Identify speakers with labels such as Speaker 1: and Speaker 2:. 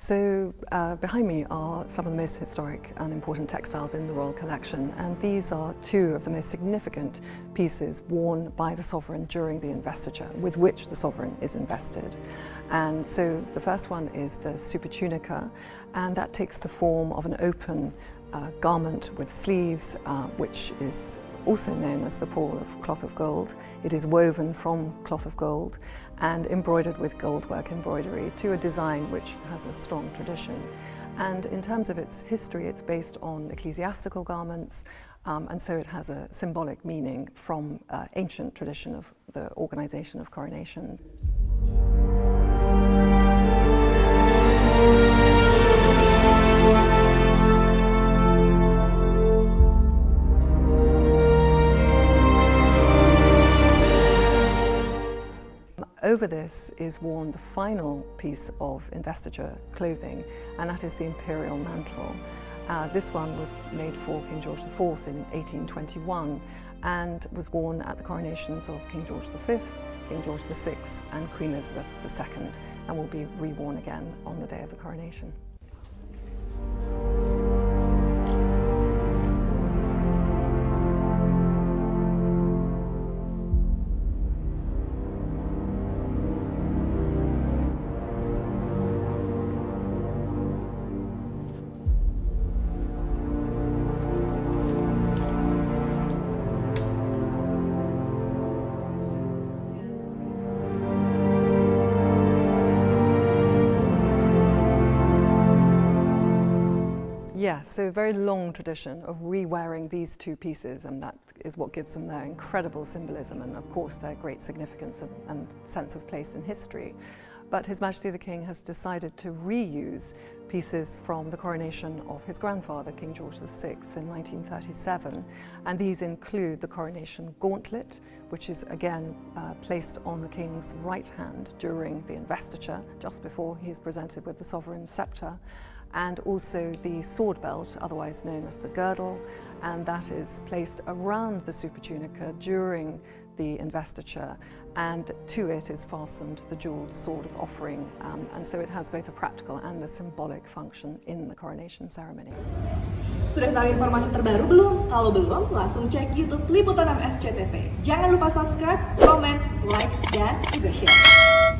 Speaker 1: So behind me are some of the most historic and important textiles in the royal collection, and these are two of the most significant pieces worn by the sovereign during the investiture, with which the sovereign is invested. And so the first one is the Supertunica, and that takes the form of an open garment with sleeves, which is also known as the pall of cloth of gold. It is woven from cloth of gold and embroidered with goldwork embroidery to a design which has a strong tradition. And in terms of its history, it's based on ecclesiastical garments, and so it has a symbolic meaning from ancient tradition of the organization of coronations. Over this is worn the final piece of investiture clothing, and that is the imperial mantle. This one was made for King George IV in 1821 and was worn at the coronations of King George V, King George VI and Queen Elizabeth II, and will be reworn again on the day of the coronation. Yes, so a very long tradition of re-wearing these two pieces, and that is what gives them their incredible symbolism and, of course, their great significance and sense of place in history. But His Majesty the King has decided to reuse pieces from the coronation of his grandfather, King George VI, in 1937. And these include the coronation gauntlet, which is again placed on the King's right hand during the investiture, just before he is presented with the sovereign sceptre, and also the sword belt, otherwise known as the girdle, and that is placed around the Supertunica during the investiture, and to it is fastened the jewelled sword of offering, and so it has both a practical and a symbolic function in the coronation ceremony.
Speaker 2: Sudah tahu informasi terbaru belum? Kalau belum, langsung cek YouTube Liputan SCTV. Jangan lupa subscribe, komen, like, dan juga share.